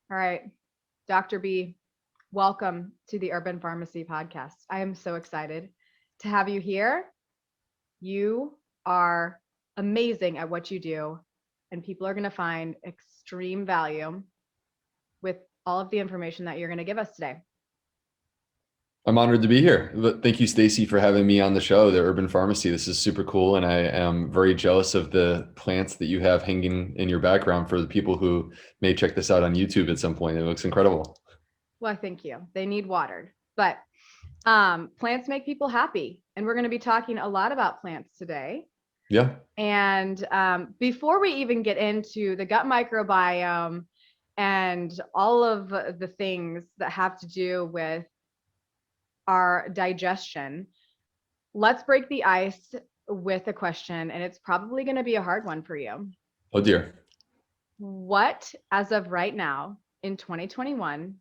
All right, Dr. B, welcome to the Urban Pharmacy Podcast. I am so excited to have you here. You are amazing at what you do, and people are going to find extreme value with all of the information that you're going to give us today. I'm honored to be here. Thank you, Stacey, for having me on the show, the Urban Pharmacy. This is super cool, and I am very jealous of the plants that you have hanging in your background for the people who may check this out on YouTube at some point. It looks incredible. Well, thank you. They need watered, but plants make people happy, and we're going to be talking a lot about plants today. Yeah. And before we even get into the gut microbiome and all of the things that have to do with our digestion, let's break the ice with a question, and it's probably going to be a hard one for you. Oh, dear. What, as of right now in 2021,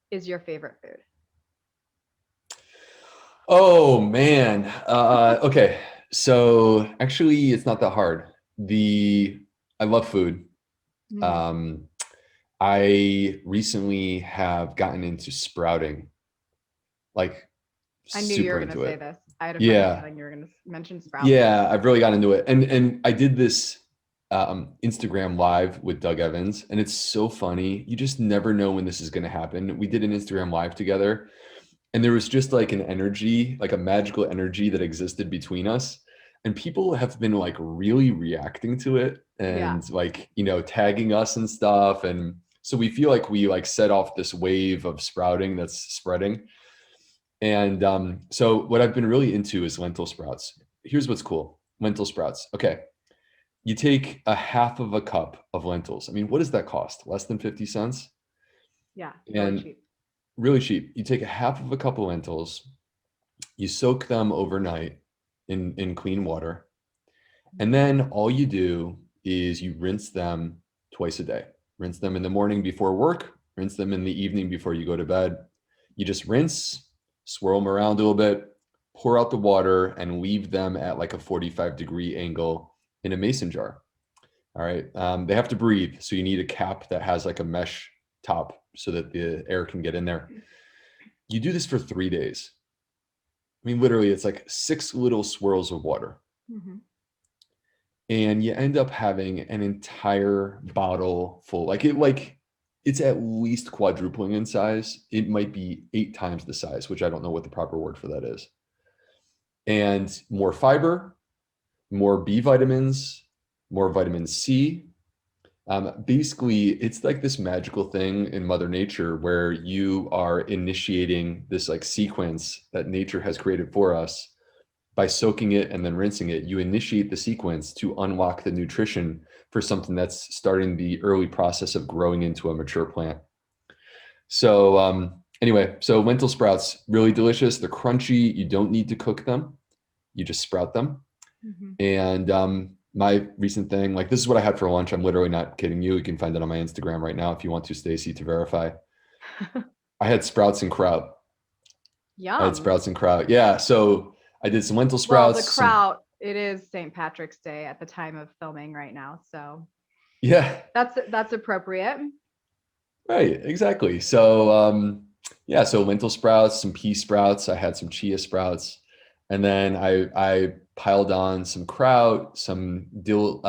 is your favorite food? Oh, man. Okay. So actually, it's not that hard. I love food. Um, I recently have gotten into sprouting, like I knew you were super going to into say it. this. I had a funny Yeah. feeling you were going to mention sprouts. Yeah, I've really got into it. And I did this Instagram live with Doug Evans, and it's so funny. You just never know when this is going to happen. We did an Instagram live together, and there was just like an energy, like a magical energy that existed between us. And people have been like really reacting to it and like, tagging us and stuff. And so we feel like we like set off this wave of sprouting that's spreading. And so what I've been really into is lentil sprouts. Here's what's cool. Lentil sprouts. Okay. You take a half of a cup of lentils. I mean, what does that cost? Less than 50 cents? Yeah, really And cheap. really cheap. You take a half of a cup of lentils, you soak them overnight in clean water. And then all you do is you rinse them twice a day. Rinse them in the morning before work, rinse them in the evening before you go to bed. You just rinse, swirl them around a little bit, pour out the water, and leave them at like a 45-degree angle in a mason jar. All right. They have to breathe. So you need a cap that has like a mesh top so that the air can get in there. You do this for 3 days. I mean, literally, it's like 6 little swirls of water. Mm-hmm. And you end up having an entire bottle full. It's at least quadrupling in size. It might be 8 times the size, which I don't know what the proper word for that is. And more fiber, more B vitamins, more vitamin C. Basically, it's like this magical thing in Mother Nature where you are initiating this like sequence that nature has created for us. By soaking it and then rinsing it, you initiate the sequence to unlock the nutrition for something that's starting the early process of growing into a mature plant. So anyway, so lentil sprouts, really delicious. They're crunchy. You don't need to cook them. You just sprout them. Mm-hmm. And my recent thing, like this is what I had for lunch. I'm literally not kidding you. You can find it on my Instagram right now if you want to, Stacey, to verify. I had sprouts and kraut. I had Yum. sprouts and kraut. Yeah. So I did some lentil Well, sprouts. the kraut, it is St. Patrick's Day at the time of filming right now. So Yeah. that's appropriate. Right. Exactly. So yeah. So lentil sprouts, some pea sprouts. I had some chia sprouts, and then I piled on some kraut, some dill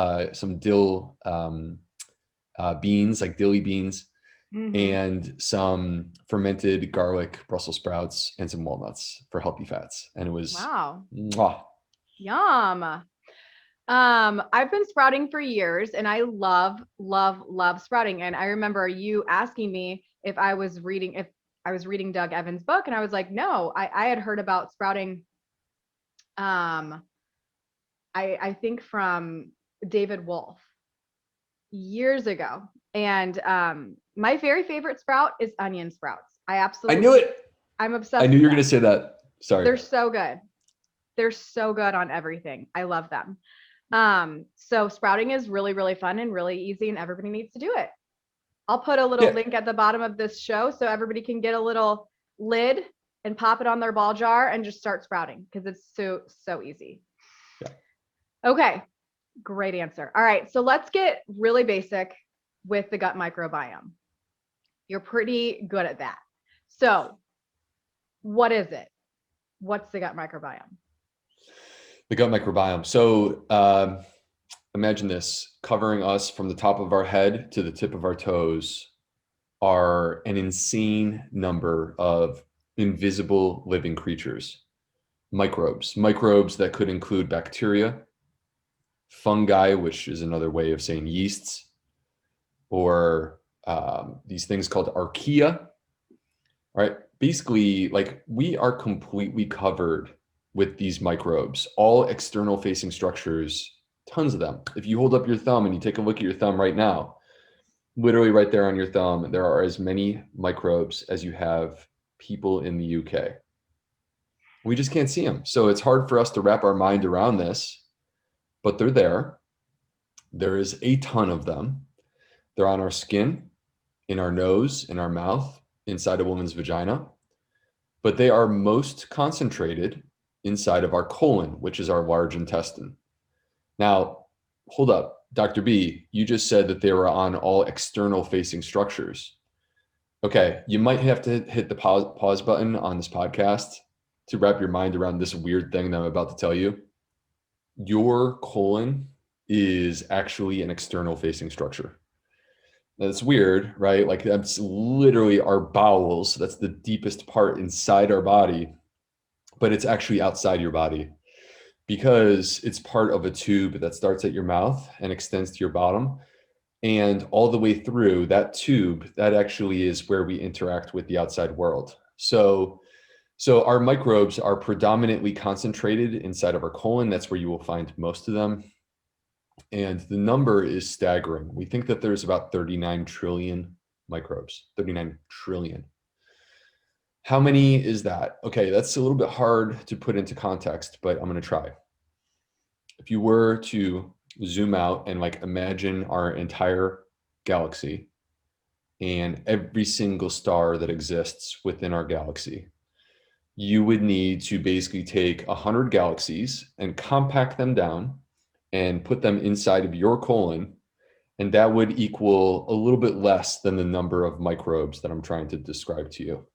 beans, like dilly beans, Mm-hmm. and some fermented garlic, Brussels sprouts, and some walnuts for healthy fats. And it was Wow. mwah. Yum. I've been sprouting for years, and I love, love, love sprouting. And I remember you asking me if I was reading Doug Evans' book, and I was like, no, I had heard about sprouting. I think from David Wolf years ago. And my very favorite sprout is onion sprouts. I knew it. I'm I obsessed knew with you were them. going to say that. Sorry. They're so good. They're so good on everything. I love them. So sprouting is really, really fun and really easy, and everybody needs to do it. I'll put a little link at the bottom of this show so everybody can get a little lid and pop it on their ball jar and just start sprouting because it's so easy. Yeah. Okay. Great answer. All right. So let's get really basic with the gut microbiome. You're pretty good at that. So what is it? What's the gut microbiome? The gut microbiome. So imagine this, covering us from the top of our head to the tip of our toes are an insane number of invisible living creatures, microbes that could include bacteria, fungi, which is another way of saying yeasts, or these things called archaea, right? Basically, like we are completely covered with these microbes, all external facing structures, tons of them. If you hold up your thumb and you take a look at your thumb right now, literally right there on your thumb, there are as many microbes as you have people in the UK. We just can't see them. So it's hard for us to wrap our mind around this, but they're there. There is a ton of them. They're on our skin, in our nose, in our mouth, inside a woman's vagina, but they are most concentrated inside of our colon, which is our large intestine. Now, hold up, Dr. B, you just said that they were on all external facing structures. Okay, you might have to hit the pause button on this podcast to wrap your mind around this weird thing that I'm about to tell you. Your colon is actually an external facing structure. That's weird, right? Like that's literally our bowels. That's the deepest part inside our body, but it's actually outside your body because it's part of a tube that starts at your mouth and extends to your bottom. And all the way through that tube, that actually is where we interact with the outside world. So our microbes are predominantly concentrated inside of our colon. That's where you will find most of them. And the number is staggering. We think that there's about 39 trillion microbes, 39 trillion. How many is that? Okay, that's a little bit hard to put into context, but I'm going to try. If you were to zoom out and like imagine our entire galaxy and every single star that exists within our galaxy, you would need to basically take 100 galaxies and compact them down and put them inside of your colon, and that would equal a little bit less than the number of microbes that I'm trying to describe to you.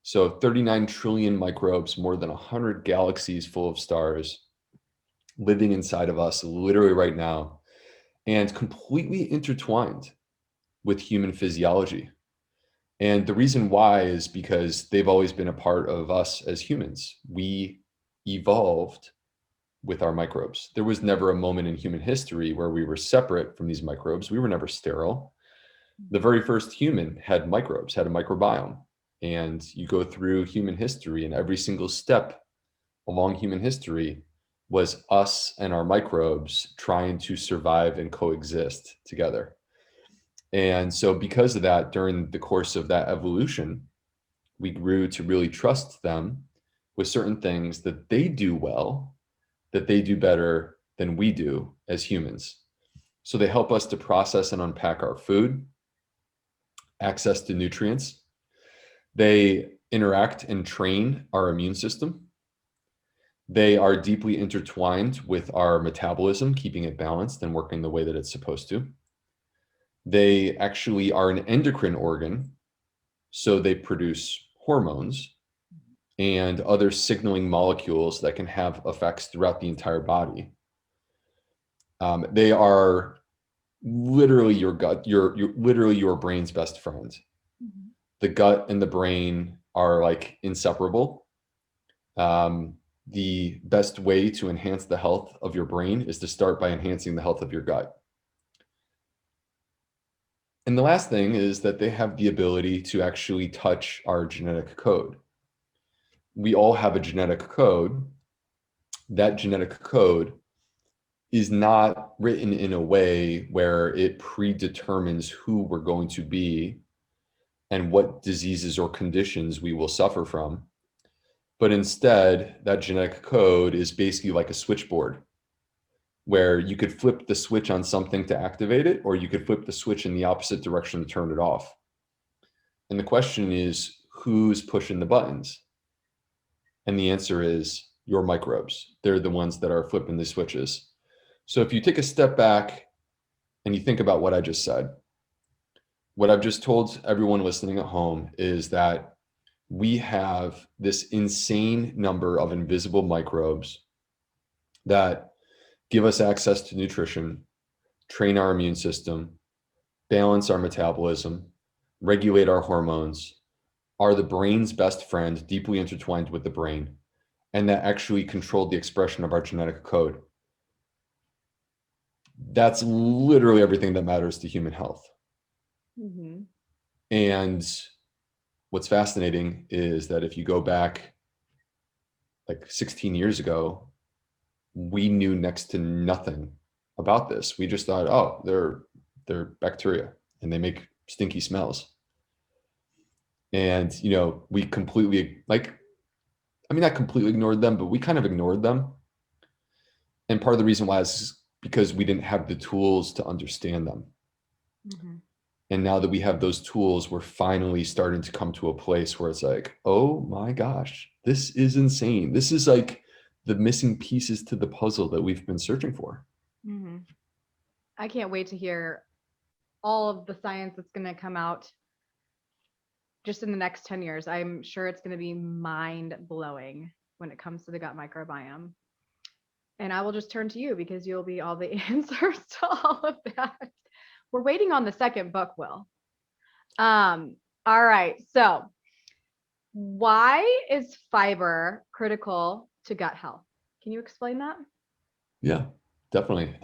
So 39 trillion microbes, more than 100 galaxies full of stars living inside of us literally right now, and completely intertwined with human physiology. And the reason why is because they've always been a part of us as humans. We evolved with our microbes. There was never a moment in human history where we were separate from these microbes. We were never sterile. The very first human had microbes, had a microbiome. And you go through human history, and every single step along human history was us and our microbes trying to survive and coexist together. And so because of that, during the course of that evolution, we grew to really trust them with certain things that they do well, that they do better than we do as humans. So they help us to process and unpack our food, access to nutrients. They interact and train our immune system. They are deeply intertwined with our metabolism, keeping it balanced and working the way that it's supposed to. They actually are an endocrine organ, so they produce hormones and other signaling molecules that can have effects throughout the entire body. They are literally your gut, literally your brain's best friend. Mm-hmm. The gut and the brain are like inseparable. The best way to enhance the health of your brain is to start by enhancing the health of your gut. And the last thing is that they have the ability to actually touch our genetic code. We all have a genetic code. That genetic code is not written in a way where it predetermines who we're going to be and what diseases or conditions we will suffer from. But instead, that genetic code is basically like a switchboard where you could flip the switch on something to activate it, or you could flip the switch in the opposite direction to turn it off. And the question is, who's pushing the buttons? And the answer is your microbes. They're the ones that are flipping the switches. So if you take a step back and you think about what I just said, what I've just told everyone listening at home is that we have this insane number of invisible microbes that give us access to nutrition, train our immune system, balance our metabolism, regulate our hormones, are the brain's best friend, deeply intertwined with the brain, and that actually controlled the expression of our genetic code. That's literally everything that matters to human health. Mm-hmm. And what's fascinating is that if you go back like 16 years ago, we knew next to nothing about this. We just thought, oh, they're bacteria and they make stinky smells. And, you know, we completely, like, I mean, not completely ignored them, but we kind of ignored them. And part of the reason why is because we didn't have the tools to understand them. Mm-hmm. And now that we have those tools, we're finally starting to come to a place where it's like, oh my gosh, this is insane. This is like the missing pieces to the puzzle that we've been searching for. Mm-hmm. I can't wait to hear all of the science that's going to come out just in the next 10 years. I'm sure it's going to be mind blowing when it comes to the gut microbiome. And I will just turn to you because you'll be all the answers to all of that. We're waiting on the second book, Will. All right. So, why is fiber critical to gut health? Can you explain that? Yeah, definitely.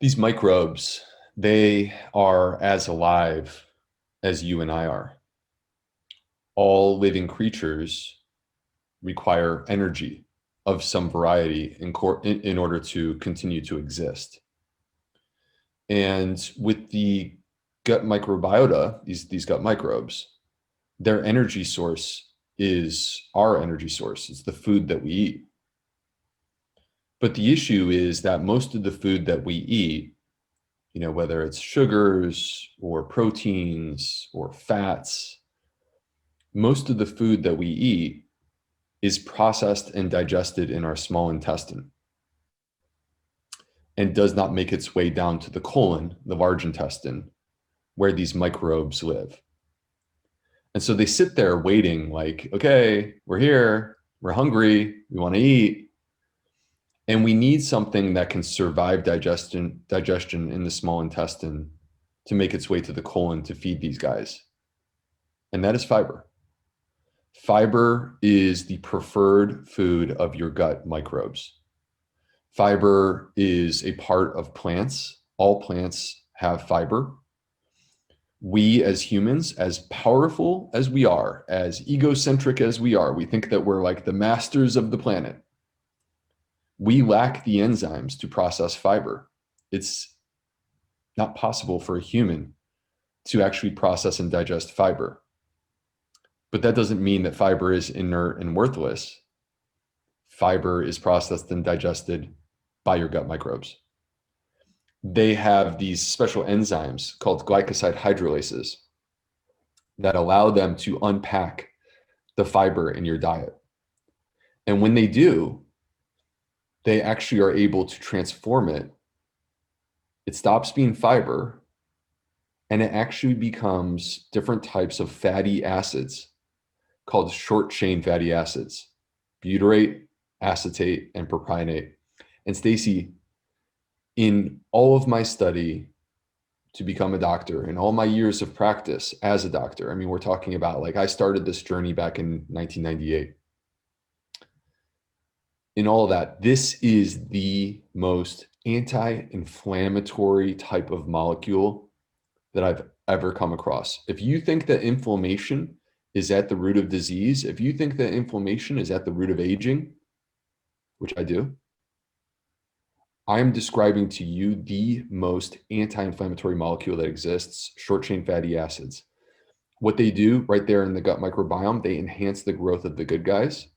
These microbes, they are as alive as you and I are. All living creatures require energy of some variety in order to continue to exist. And with the gut microbiota, these gut microbes, their energy source is our energy source. It's the food that we eat. But the issue is that most of the food that we eat, you know, whether it's sugars or proteins or fats, most of the food that we eat is processed and digested in our small intestine and does not make its way down to the colon, the large intestine, where these microbes live. And so they sit there waiting like, okay, we're here, we're hungry, we want to eat. And we need something that can survive digestion in the small intestine to make its way to the colon to feed these guys. And that is fiber. Fiber is the preferred food of your gut microbes. Fiber is a part of plants. All plants have fiber. We as humans, as powerful as we are, as egocentric as we are, we think that we're like the masters of the planet. We lack the enzymes to process fiber. It's not possible for a human to actually process and digest fiber. But that doesn't mean that fiber is inert and worthless. Fiber is processed and digested by your gut microbes. They have these special enzymes called glycoside hydrolases that allow them to unpack the fiber in your diet. And when they do, they actually are able to transform it. It stops being fiber and it actually becomes different types of fatty acids called short chain fatty acids, butyrate, acetate, and propionate. And Stacey, in all of my study to become a doctor, in all my years of practice as a doctor, I mean, we're talking about like I started this journey back in 1998. In all of that, this is the most anti-inflammatory type of molecule that I've ever come across. If you think that inflammation is at the root of disease, if you think that inflammation is at the root of aging, which I do, I'm describing to you the most anti-inflammatory molecule that exists, short chain fatty acids. What they do right there in the gut microbiome, they enhance the growth of the good guys.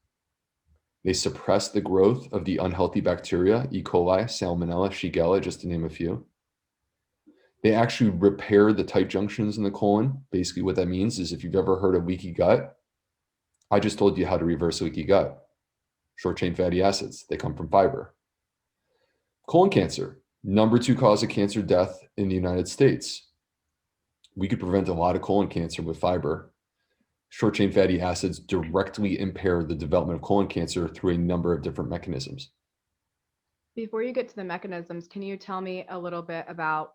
They suppress the growth of the unhealthy bacteria, E. coli, Salmonella, Shigella, just to name a few. They actually repair the tight junctions in the colon. Basically what that means is if you've ever heard of leaky gut, I just told you how to reverse leaky gut. Short chain fatty acids, they come from fiber. Colon cancer, number 2 cause of cancer death in the United States. we could prevent a lot of colon cancer with fiber. Short chain fatty acids directly impair the development of colon cancer through a number of different mechanisms. Before you get to the mechanisms, can you tell me a little bit about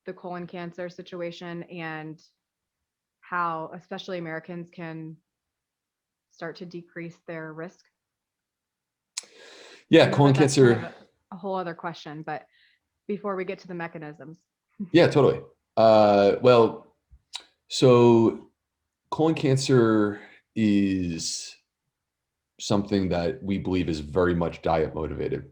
the colon cancer situation and how especially Americans can start to decrease their risk? Yeah, colon cancer. Kind of a whole other question, but before we get to the mechanisms. Yeah, totally. Well, so colon cancer is something that we believe is very much diet motivated.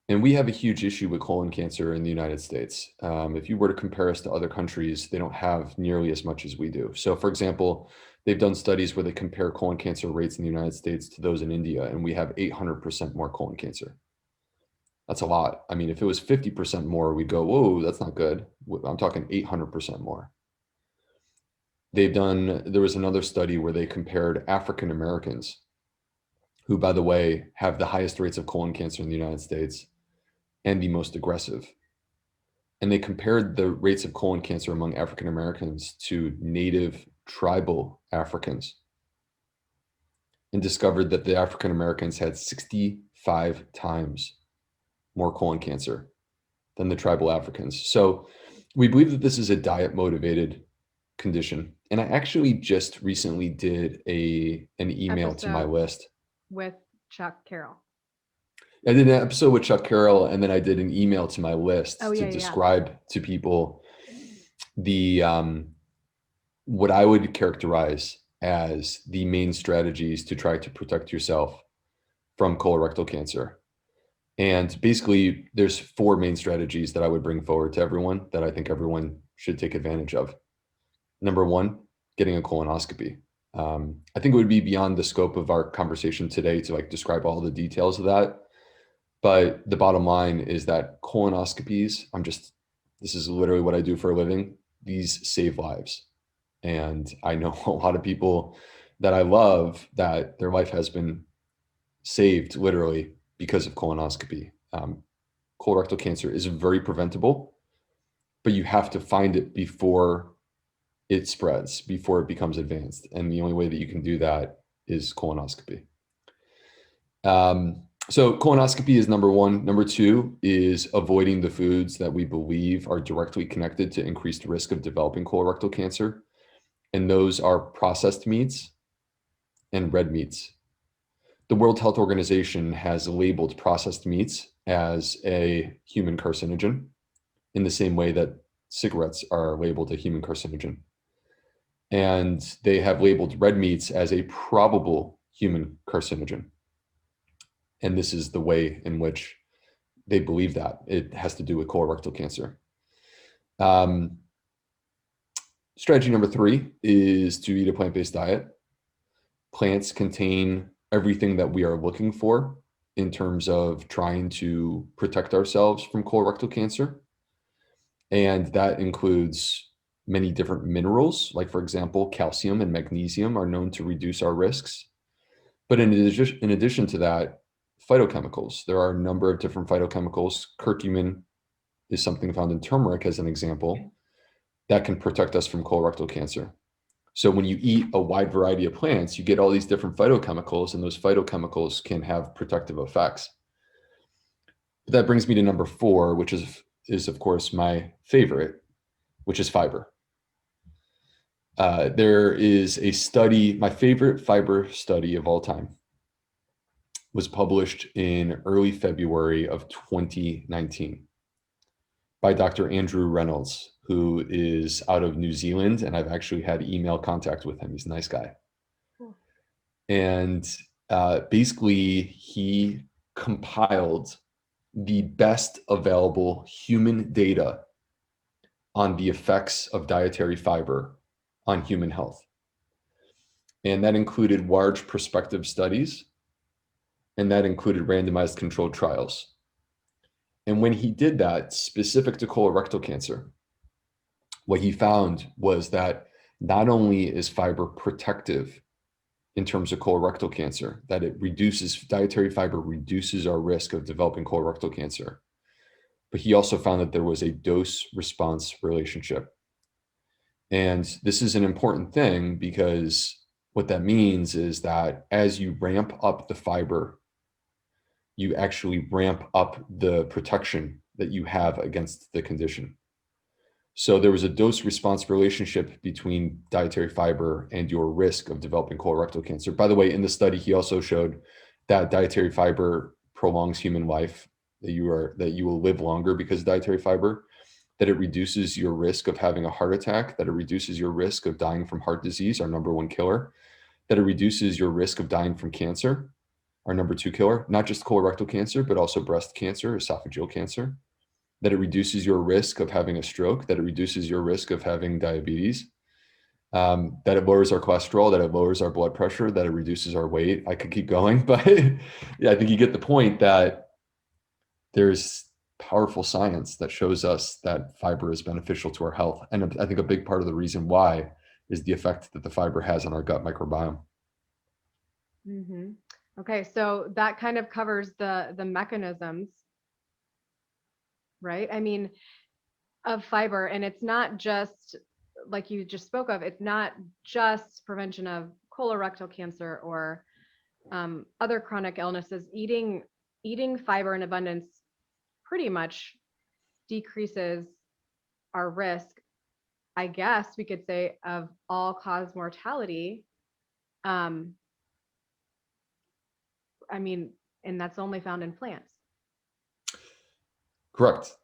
And we have a huge issue with colon cancer in the United States. If you were to compare us to other countries, they don't have nearly as much as we do. So, for example, they've done studies where they compare colon cancer rates in the United States to those in India, and we have 800% more colon cancer. That's a lot. I mean, if it was 50% more, we'd go, whoa, that's not good. I'm talking 800% more. There was another study where they compared African Americans, who, by the way, have the highest rates of colon cancer in the United States and the most aggressive. And they compared the rates of colon cancer among African Americans to native tribal Africans and discovered that the African Americans had 65 times more colon cancer than the tribal Africans. So we believe that this is a diet motivated condition. And I actually just recently did an email to my list with Chuck Carroll. I did an episode with Chuck Carroll, and then I did an email to my list to describe to people the what I would characterize as the main strategies to try to protect yourself from colorectal cancer. And basically, there's 4 main strategies that I would bring forward to everyone that I think everyone should take advantage of. Number 1, getting a colonoscopy. I think it would be beyond the scope of our conversation today to describe all the details of that. But the bottom line is that colonoscopies, this is literally what I do for a living. These save lives. And I know a lot of people that I love that their life has been saved literally because of colonoscopy. Colorectal cancer is very preventable, but you have to find it before it spreads, before it becomes advanced. And the only way that you can do that is colonoscopy. So colonoscopy is number 1. Number 2 is avoiding the foods that we believe are directly connected to increased risk of developing colorectal cancer. And those are processed meats and red meats. The World Health Organization has labeled processed meats as a human carcinogen in the same way that cigarettes are labeled a human carcinogen. And they have labeled red meats as a probable human carcinogen. And this is the way in which they believe that it has to do with colorectal cancer. Strategy number 3 is to eat a plant-based diet. Plants contain everything that we are looking for in terms of trying to protect ourselves from colorectal cancer. And that includes many different minerals, like, for example, calcium and magnesium are known to reduce our risks. But in addition to that, phytochemicals. There are a number of different phytochemicals. Curcumin is something found in turmeric, as an example, that can protect us from colorectal cancer. So when you eat a wide variety of plants, you get all these different phytochemicals, and those phytochemicals can have protective effects. But that brings me to number 4, which is of course my favorite, which is fiber. There is a study, my favorite fiber study of all time, was published in early February of 2019 by Dr. Andrew Reynolds, who is out of New Zealand, and I've actually had email contact with him. He's a nice guy. Cool. And basically, he compiled the best available human data on the effects of dietary fiber on human health. And that included large prospective studies, and that included randomized controlled trials. And when he did that, specific to colorectal cancer, what he found was that not only is fiber protective in terms of colorectal cancer, that dietary fiber reduces our risk of developing colorectal cancer, but he also found that there was a dose-response relationship. And this is an important thing because what that means is that as you ramp up the fiber, you actually ramp up the protection that you have against the condition. So there was a dose-response relationship between dietary fiber and your risk of developing colorectal cancer. By the way, in the study, he also showed that dietary fiber prolongs human life, that you will live longer because of dietary fiber, that it reduces your risk of having a heart attack, that it reduces your risk of dying from heart disease, our number one killer, that it reduces your risk of dying from cancer, our number two killer, not just colorectal cancer, but also breast cancer, esophageal cancer, that it reduces your risk of having a stroke, that it reduces your risk of having diabetes, that it lowers our cholesterol, that it lowers our blood pressure, that it reduces our weight. I could keep going, but yeah, I think you get the point that there's powerful science that shows us that fiber is beneficial to our health. And I think a big part of the reason why is the effect that the fiber has on our gut microbiome. Mm-hmm. Okay, so that kind of covers the mechanisms, right? I mean, of fiber, and it's not just like you just spoke of. It's not just prevention of colorectal cancer or other chronic illnesses. Eating fiber in abundance pretty much decreases our risk, I guess we could say, of all-cause mortality. Um, I mean, and that's only found in plants. Correct.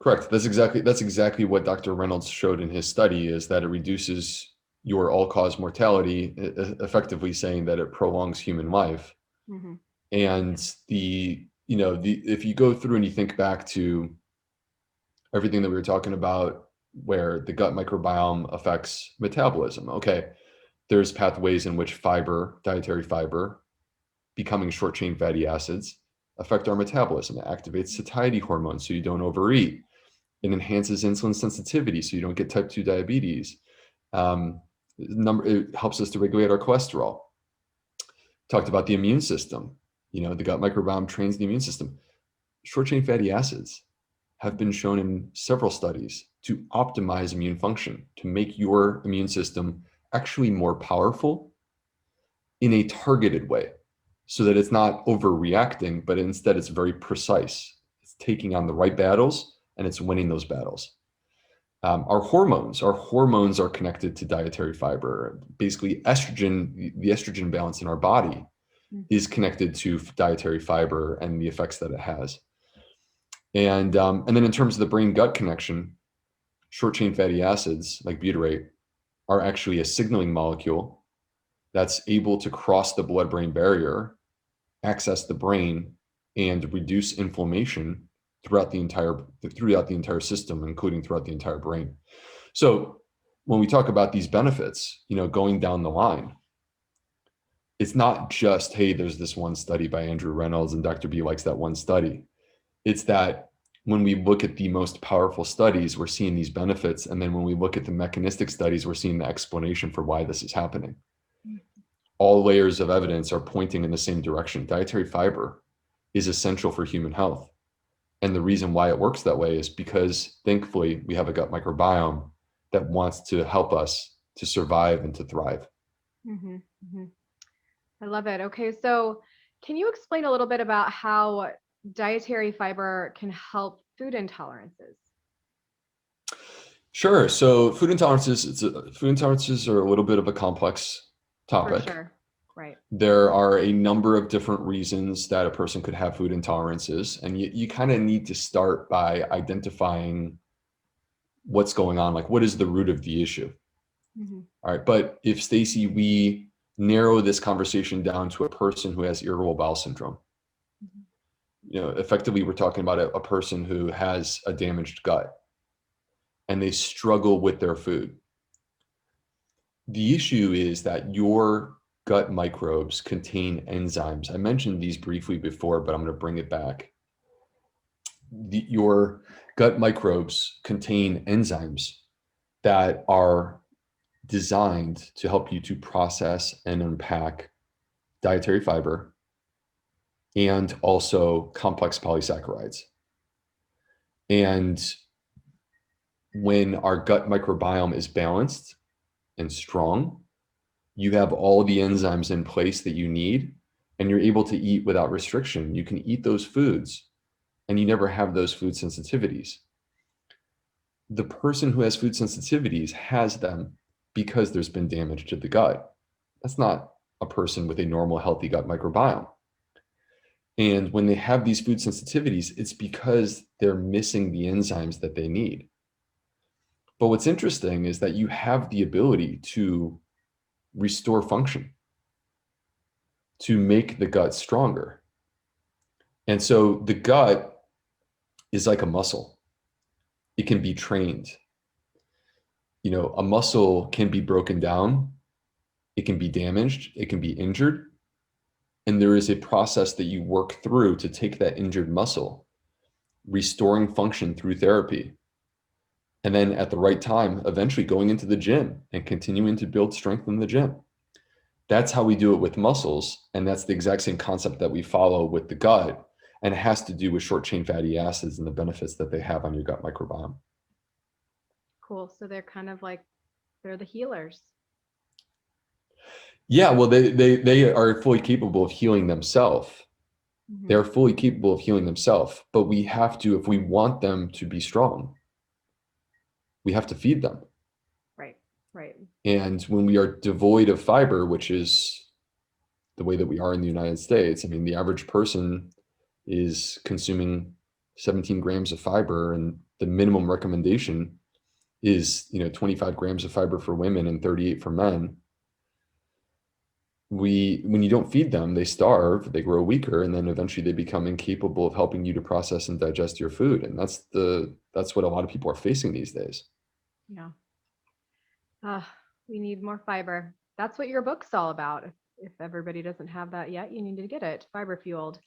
That's exactly what Dr. Reynolds showed in his study, is that it reduces your all-cause mortality, effectively saying that it prolongs human life. Mm-hmm. And if you go through and you think back to everything that we were talking about, where the gut microbiome affects metabolism, okay, there's pathways in which dietary fiber, becoming short chain fatty acids, affect our metabolism. It activates satiety hormones so you don't overeat. It enhances insulin sensitivity so you don't get type 2 diabetes. It helps us to regulate our cholesterol. Talked about the immune system. The gut microbiome trains the immune system. Short chain fatty acids have been shown in several studies to optimize immune function, to make your immune system actually more powerful in a targeted way, so that it's not overreacting, but instead it's very precise. It's taking on the right battles and it's winning those battles. Our hormones are connected to dietary fiber. Basically, the estrogen balance in our body is connected to dietary fiber and the effects that it has. And then in terms of the brain-gut connection, short-chain fatty acids like butyrate are actually a signaling molecule that's able to cross the blood-brain barrier, access the brain, and reduce inflammation throughout the entire system, including throughout the entire brain. So when we talk about these benefits, going down the line, it's not just, hey, there's this one study by Andrew Reynolds and Dr. B likes that one study. It's that when we look at the most powerful studies, we're seeing these benefits. And then when we look at the mechanistic studies, we're seeing the explanation for why this is happening. All layers of evidence are pointing in the same direction. Dietary fiber is essential for human health. And the reason why it works that way is because, thankfully, we have a gut microbiome that wants to help us to survive and to thrive. Mm-hmm. Mm-hmm. I love it. Okay, so can you explain a little bit about how dietary fiber can help food intolerances? Sure. So food intolerances are a little bit of a complex topic. For sure. Right. There are a number of different reasons that a person could have food intolerances, and you kind of need to start by identifying what's going on, like what is the root of the issue. Mm-hmm. All right. But if, Stacey, we narrow this conversation down to a person who has irritable bowel syndrome, effectively we're talking about a person who has a damaged gut and they struggle with their food. The issue is that your gut microbes contain enzymes. I mentioned these briefly before, but I'm going to bring it back. Your gut microbes contain enzymes that are designed to help you to process and unpack dietary fiber and also complex polysaccharides. And when our gut microbiome is balanced and strong, you have all the enzymes in place that you need, and you're able to eat without restriction. You can eat those foods, and you never have those food sensitivities. The person who has food sensitivities has them because there's been damage to the gut. That's not a person with a normal, healthy gut microbiome. And when they have these food sensitivities, it's because they're missing the enzymes that they need. But what's interesting is that you have the ability to restore function, to make the gut stronger. And so the gut is like a muscle. It can be trained. You know, a muscle can be broken down, it can be damaged, it can be injured. And there is a process that you work through to take that injured muscle, restoring function through therapy. And then at the right time, eventually going into the gym and continuing to build strength in the gym. That's how we do it with muscles. And that's the exact same concept that we follow with the gut. And it has to do with short chain fatty acids and the benefits that they have on your gut microbiome. Cool. So they're kind of like, they're the healers. Yeah, well, they are fully capable of healing themselves. Mm-hmm. They're fully capable of healing themselves, but we have to, if we want them to be strong, we have to feed them. Right. And when we are devoid of fiber, which is the way that we are in the United States, I mean, the average person is consuming 17 grams of fiber, and the minimum recommendation is, 25 grams of fiber for women and 38 for men. When you don't feed them, they starve, they grow weaker, and then eventually they become incapable of helping you to process and digest your food. And that's what a lot of people are facing these days. Yeah. We need more fiber. That's what your book's all about. If everybody doesn't have that yet, you need to get it. Fiber fueled.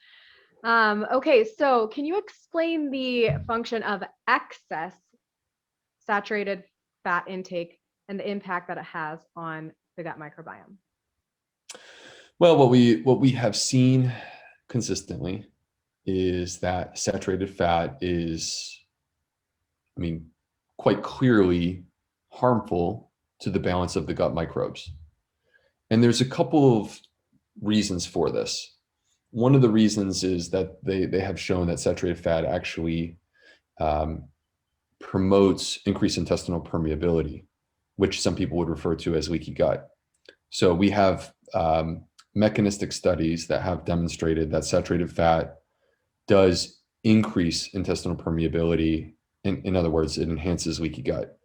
Okay, so can you explain the function of excess saturated fat intake and the impact that it has on the gut microbiome? Well, what we have seen consistently is that saturated fat is, quite clearly harmful to the balance of the gut microbes. And there's a couple of reasons for this. One of the reasons is that they have shown that saturated fat actually promotes increased intestinal permeability, which some people would refer to as leaky gut. So we have mechanistic studies that have demonstrated that saturated fat does increase intestinal permeability. In other words, it enhances leaky gut.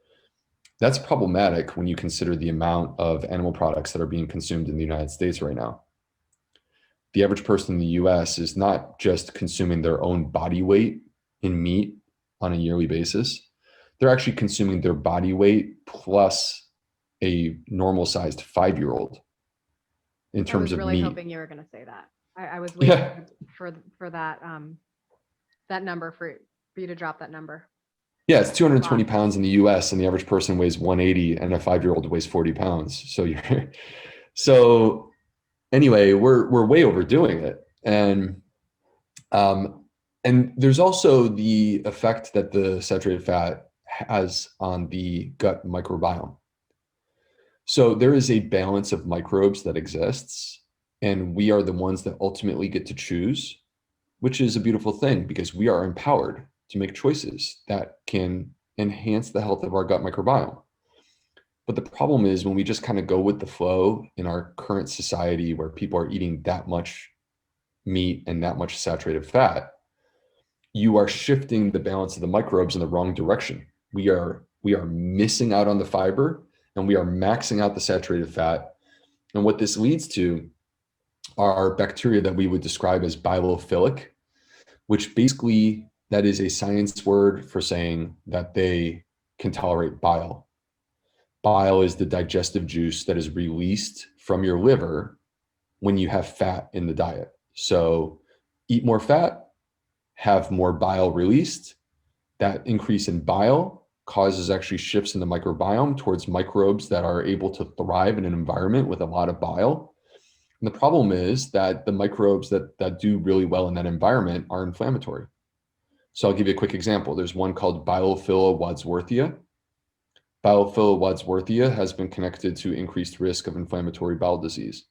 That's problematic when you consider the amount of animal products that are being consumed in the United States right now. The average person in the US is not just consuming their own body weight in meat on a yearly basis. They're actually consuming their body weight plus a normal sized 5-year-old in terms of meat. I was really hoping you were going to say that. I was waiting for that that number for you to drop that number. Yeah, it's 220 pounds in the US, and the average person weighs 180, and a 5-year-old weighs 40 pounds. So anyway, we're way overdoing it. And there's also the effect that the saturated fat has on the gut microbiome. So there is a balance of microbes that exists, and we are the ones that ultimately get to choose, which is a beautiful thing because we are empowered to make choices that can enhance the health of our gut microbiome. But the problem is when we just kind of go with the flow in our current society where people are eating that much meat and that much saturated fat, you are shifting the balance of the microbes in the wrong direction. We are missing out on the fiber, and we are maxing out the saturated fat. And what this leads to are bacteria that we would describe as bilophilic, which basically that is a science word for saying that they can tolerate bile. Bile is the digestive juice that is released from your liver when you have fat in the diet. So eat more fat, have more bile released. That increase in bile causes actually shifts in the microbiome towards microbes that are able to thrive in an environment with a lot of bile. And the problem is that the microbes that do really well in that environment are inflammatory. So I'll give you a quick example. There's one called Bilophila wadsworthia. Bilophila wadsworthia has been connected to increased risk of inflammatory bowel disease.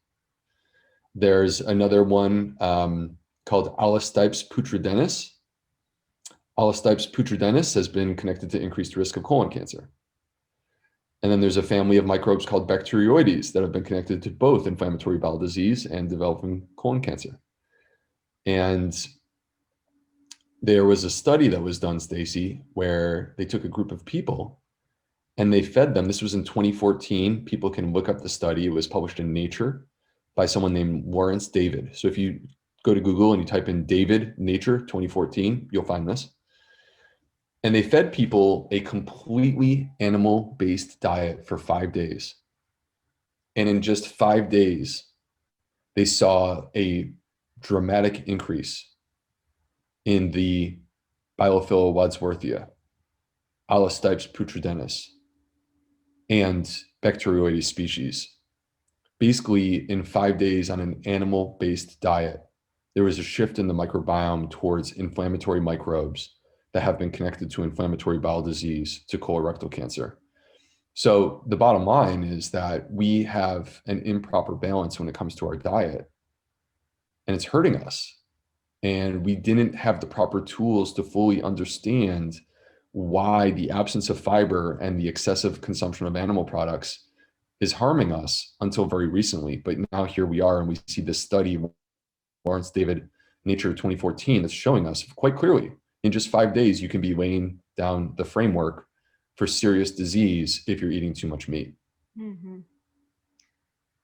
There's another one called Allostipes putrescens. Allostipes putrescens has been connected to increased risk of colon cancer. And then there's a family of microbes called Bacteroides that have been connected to both inflammatory bowel disease and developing colon cancer. And there was a study that was done, Stacey, where they took a group of people and they fed them. This was in 2014. People can look up the study. It was published in Nature by someone named Lawrence David. So if you go to Google and you type in David Nature 2014, you'll find this. And they fed people a completely animal-based diet for 5 days. And in just 5 days, they saw a dramatic increase in the Bilophila wadsworthia, Allostipes putrescens, and Bacteroides species. Basically, in 5 days on an animal-based diet, there was a shift in the microbiome towards inflammatory microbes that have been connected to inflammatory bowel disease, to colorectal cancer. So the bottom line is that we have an improper balance when it comes to our diet, and it's hurting us. And we didn't have the proper tools to fully understand why the absence of fiber and the excessive consumption of animal products is harming us until very recently. But now here we are, and we see this study, Lawrence David, Nature 2014, that's showing us quite clearly in just 5 days, you can be laying down the framework for serious disease if you're eating too much meat. Mm-hmm.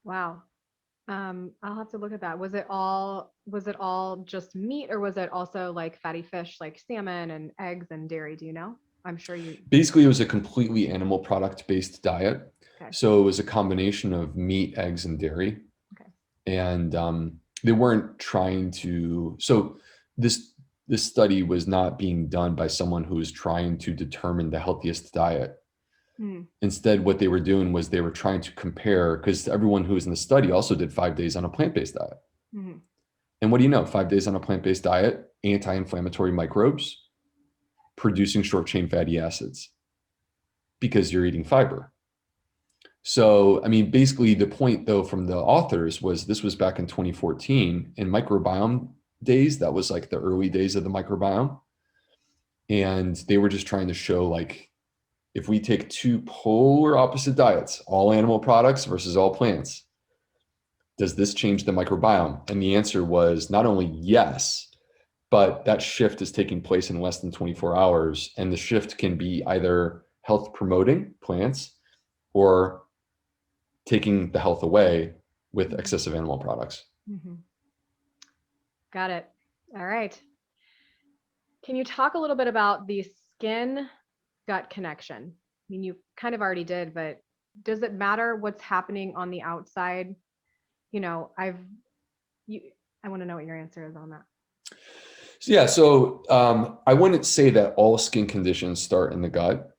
Wow. I'll have to look at that. Was it all just meat, or was it also like fatty fish, like salmon and eggs and dairy? Do you know? I'm sure you. Basically, it was a completely animal product based diet. Okay. So it was a combination of meat, eggs, and dairy. Okay. And they weren't trying to. So this study was not being done by someone who was trying to determine the healthiest diet. Instead, what they were doing was they were trying to compare, because everyone who was in the study also did 5 days on a plant-based diet. Mm-hmm. And what do you know? 5 days on a plant-based diet, anti-inflammatory microbes, producing short-chain fatty acids, because you're eating fiber. So, I mean, basically the point though from the authors was this was back in 2014 in microbiome days. That was like the early days of the microbiome. And they were just trying to show, like, if we take two polar opposite diets, all animal products versus all plants, does this change the microbiome? And the answer was not only yes, but that shift is taking place in less than 24 hours. And the shift can be either health promoting plants or taking the health away with excessive animal products. Mm-hmm. Got it. All right. Can you talk a little bit about the skin gut connection? I mean, you kind of already did, but does it matter what's happening on the outside? You know, I want to know what your answer is on that. Yeah. So I wouldn't say that all skin conditions start in the gut,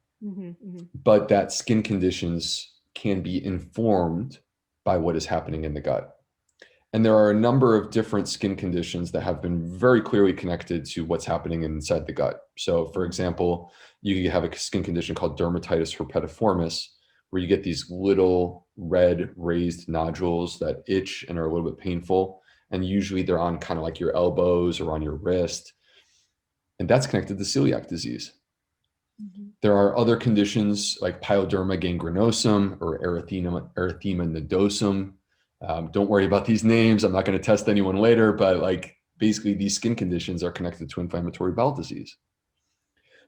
but that skin conditions can be informed by what is happening in the gut. And there are a number of different skin conditions that have been very clearly connected to what's happening inside the gut. So for example, you have a skin condition called dermatitis herpetiformis, where you get these little red raised nodules that itch and are a little bit painful. And usually they're on kind of like your elbows or on your wrist. And that's connected to celiac disease. Mm-hmm. There are other conditions like pyoderma gangrenosum or erythema nodosum. Don't worry about these names. I'm not going to test anyone later, but like basically these skin conditions are connected to inflammatory bowel disease.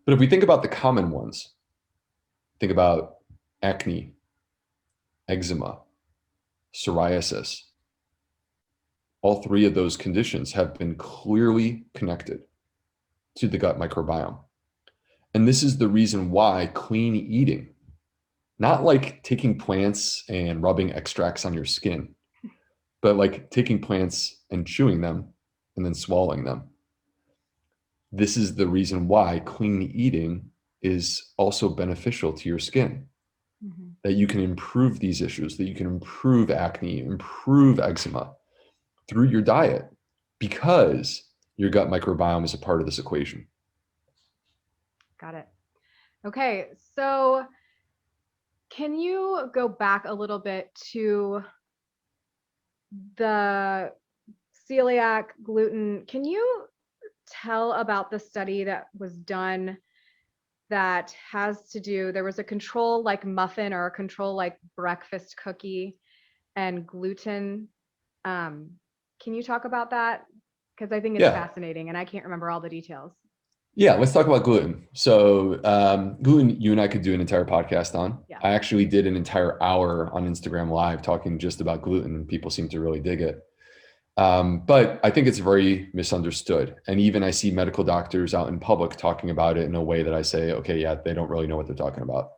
But if we think about the common ones, think about acne, eczema, psoriasis. All three of those conditions have been clearly connected to the gut microbiome. And this is the reason why clean eating, not like taking plants and rubbing extracts on your skin, but like taking plants and chewing them and then swallowing them. This is the reason why clean eating is also beneficial to your skin, that you can improve these issues, that you can improve acne, improve eczema through your diet, because your gut microbiome is a part of this equation. Got it. Okay. So can you go back a little bit to the celiac gluten? Can you tell about the study that was done that has to do, there was a control like muffin or a control like breakfast cookie and gluten. Can you talk about that? Because I think it's Yeah. fascinating and I can't remember all the details. Yeah, let's talk about gluten. So, gluten, you and I could do an entire podcast on. Yeah. I actually did an entire hour on Instagram Live talking just about gluten. People seem to really dig it. But I think it's very misunderstood. And even I see medical doctors out in public talking about it in a way that I say, okay, yeah, they don't really know what they're talking about.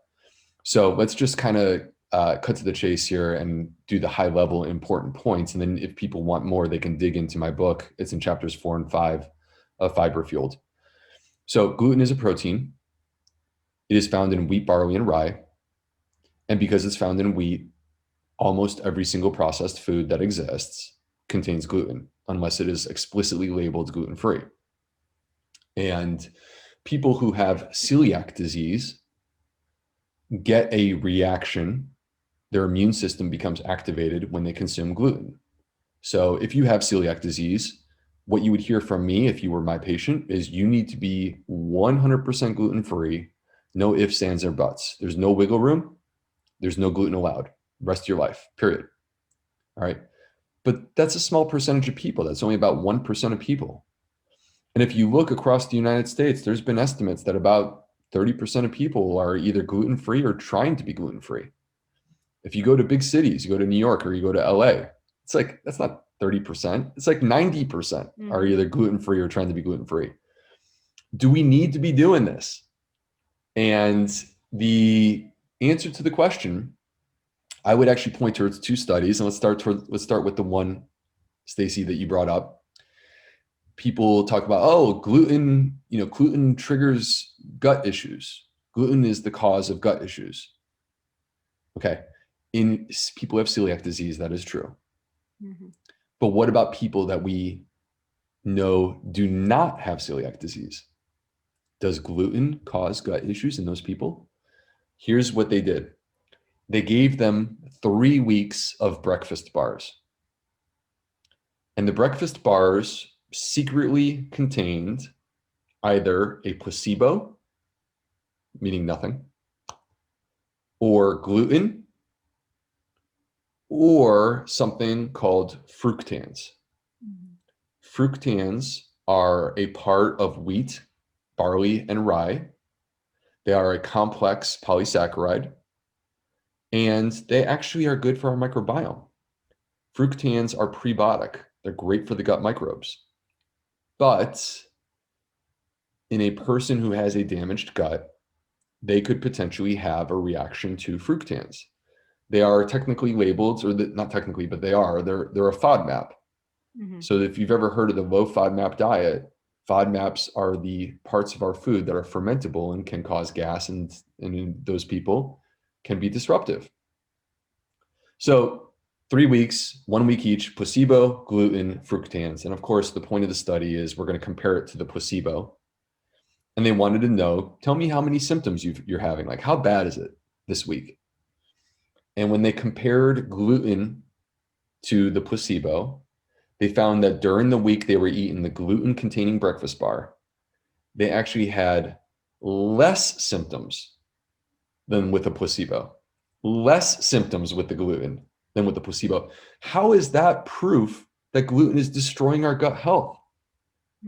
So let's just kind of cut to the chase here and do the high level important points. And then if people want more, they can dig into my book. It's in chapters 4 and 5 of Fiber Fueled. So gluten is a protein. It is found in wheat, barley, and rye. And because it's found in wheat, almost every single processed food that exists contains gluten, unless it is explicitly labeled gluten-free. And people who have celiac disease get a reaction. Their immune system becomes activated when they consume gluten. So if you have celiac disease, what you would hear from me if you were my patient is you need to be 100% gluten-free, no ifs, ands, or buts. There's no wiggle room. There's no gluten allowed. Rest of your life, period. All right. But that's a small percentage of people. That's only about 1% of people. And if you look across the United States, there's been estimates that about 30% of people are either gluten-free or trying to be gluten-free. If you go to big cities, you go to New York or you go to LA, it's like, that's not 30%. It's like 90% are either gluten-free or trying to be gluten-free. Do we need to be doing this? And the answer to the question, I would actually point towards two studies. And let's start with the one, Stacey, that you brought up. People talk about, oh, gluten triggers gut issues. Gluten is the cause of gut issues. Okay. In people who have celiac disease, that is true. Mm-hmm. But what about people that we know do not have celiac disease? Does gluten cause gut issues in those people? Here's what they did. They gave them 3 weeks of breakfast bars. And the breakfast bars secretly contained either a placebo, meaning nothing, or gluten, or something called fructans. Mm-hmm. Fructans are a part of wheat, barley, and rye. They are a complex polysaccharide, and they actually are good for our microbiome. Fructans are prebiotic. They're great for the gut microbes. But in a person who has a damaged gut, they could potentially have a reaction to fructans. They are technically labeled, or not technically, but they're a FODMAP. Mm-hmm. So if you've ever heard of the low FODMAP diet, FODMAPs are the parts of our food that are fermentable and can cause gas, and in those people can be disruptive. So 3 weeks, 1 week each, placebo, gluten, fructans. And of course, the point of the study is we're going to compare it to the placebo. And they wanted to know, tell me how many symptoms you're having. Like, how bad is it this week? And when they compared gluten to the placebo, they found that during the week they were eating the gluten-containing breakfast bar, they actually had less symptoms than with the placebo. Less symptoms with the gluten than with the placebo. How is that proof that gluten is destroying our gut health?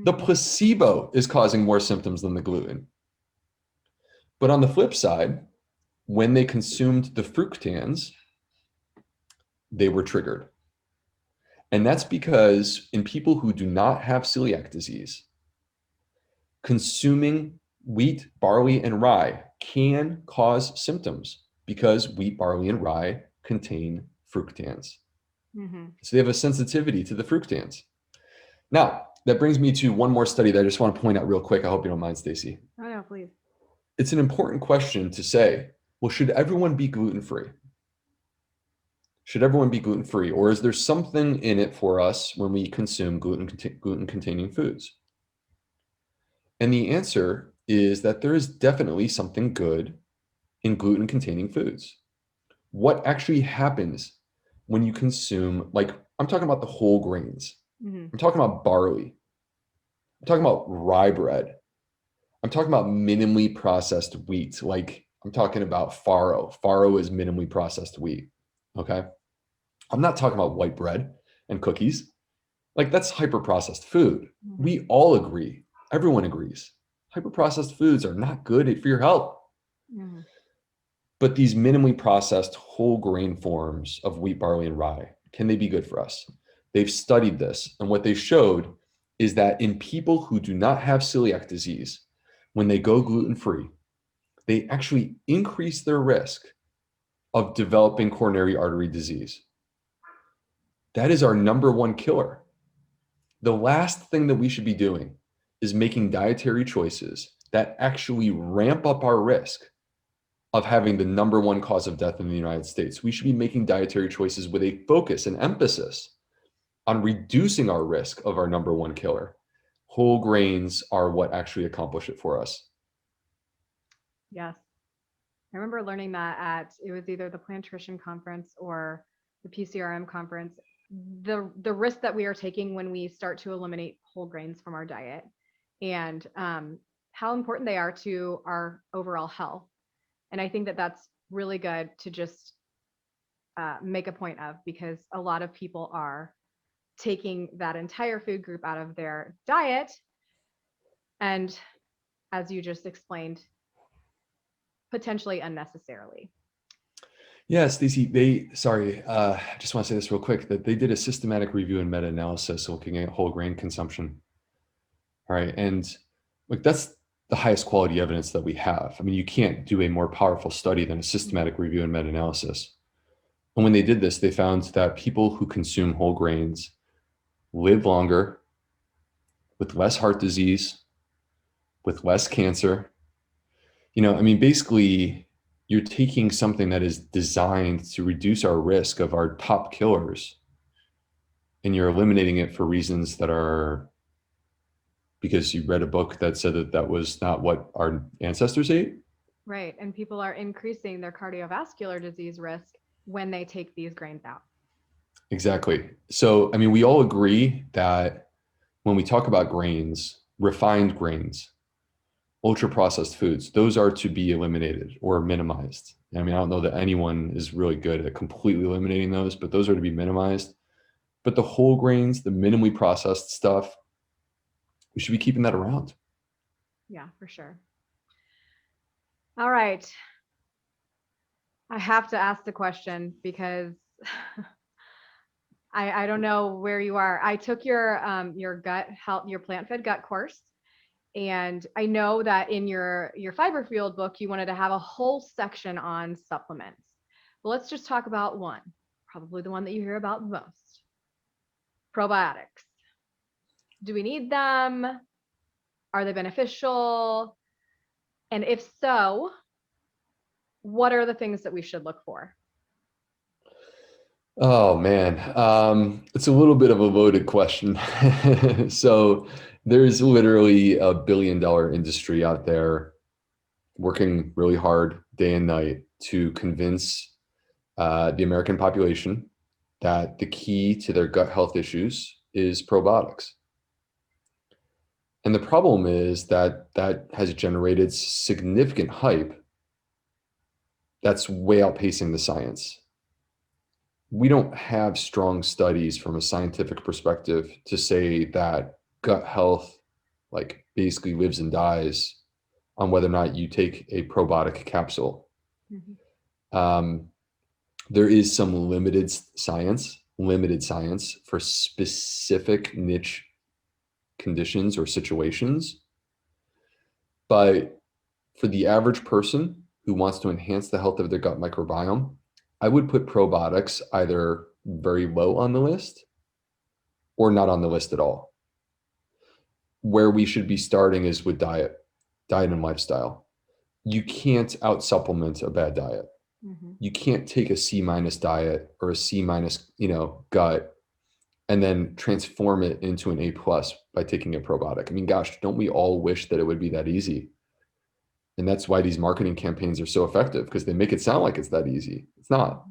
The placebo is causing more symptoms than the gluten. But on the flip side, when they consumed the fructans, they were triggered. And that's because in people who do not have celiac disease, consuming wheat, barley, and rye can cause symptoms because wheat, barley, and rye contain fructans. Mm-hmm. So they have a sensitivity to the fructans. Now, that brings me to one more study that I just want to point out real quick. I hope you don't mind, Stacey. Oh, no, please. It's an important question to say, well, should everyone be gluten-free? Should everyone be gluten-free? Or is there something in it for us when we consume gluten-containing foods? And the answer is that there is definitely something good in gluten-containing foods. What actually happens when you consume, like, I'm talking about the whole grains. Mhm. I'm talking about barley. I'm talking about rye bread. I'm talking about minimally processed wheat. Like, I'm talking about farro. Farro is minimally processed wheat. Okay. I'm not talking about white bread and cookies. Like, that's hyper processed food. Mhm. We all agree. Everyone agrees. Hyper processed foods are not good for your health. Mhm. But these minimally processed whole grain forms of wheat, barley, and rye, can they be good for us? They've studied this. And what they showed is that in people who do not have celiac disease, when they go gluten-free, they actually increase their risk of developing coronary artery disease. That is our number one killer. The last thing that we should be doing is making dietary choices that actually ramp up our risk of having the number one cause of death in the United States. We should be making dietary choices with a focus and emphasis on reducing our risk of our number one killer. Whole grains are what actually accomplish it for us. Yes. I remember learning that it was either the Plantrition conference or the PCRM conference. The risk that we are taking when we start to eliminate whole grains from our diet, and how important they are to our overall health. And I think that that's really good to just make a point of, because a lot of people are taking that entire food group out of their diet. And as you just explained, potentially unnecessarily. Yeah, Stacey, I just want to say this real quick, that they did a systematic review and meta-analysis looking at whole grain consumption. All right. And like, that's the highest quality evidence that we have. I mean, you can't do a more powerful study than a systematic review and meta-analysis. And when they did this, they found that people who consume whole grains live longer, with less heart disease, with less cancer. I mean, basically, you're taking something that is designed to reduce our risk of our top killers, and you're eliminating it for reasons that are because you read a book that said that that was not what our ancestors ate. Right. And people are increasing their cardiovascular disease risk when they take these grains out. Exactly. So, I mean, we all agree that when we talk about grains, refined grains, ultra processed foods, those are to be eliminated or minimized. I mean, I don't know that anyone is really good at completely eliminating those, but those are to be minimized. But the whole grains, the minimally processed stuff, we should be keeping that around. Yeah, for sure. All right. I have to ask the question because I don't know where you are. I took your gut health, your plant fed gut course. And I know that in your fiber field book, you wanted to have a whole section on supplements. But let's just talk about one, probably the one that you hear about the most. Probiotics. Do we need them? Are they beneficial? And if so, what are the things that we should look for? Oh man, it's a little bit of a loaded question. So there's literally a $1 billion industry out there working really hard day and night to convince the American population that the key to their gut health issues is probiotics. And the problem is that that has generated significant hype that's way outpacing the science. We don't have strong studies from a scientific perspective to say that gut health like basically lives and dies on whether or not you take a probiotic capsule. Mhm. Um, there is some limited science for specific niche conditions or situations. But for the average person who wants to enhance the health of their gut microbiome, I would put probiotics either very low on the list or not on the list at all. Where we should be starting is with diet and lifestyle. You can't out supplement a bad diet. Mhm. You can't take a C minus diet or a C minus, gut and then transform it into an A plus by taking a probiotic. I mean, gosh, don't we all wish that it would be that easy? And that's why these marketing campaigns are so effective, because they make it sound like it's that easy. It's not.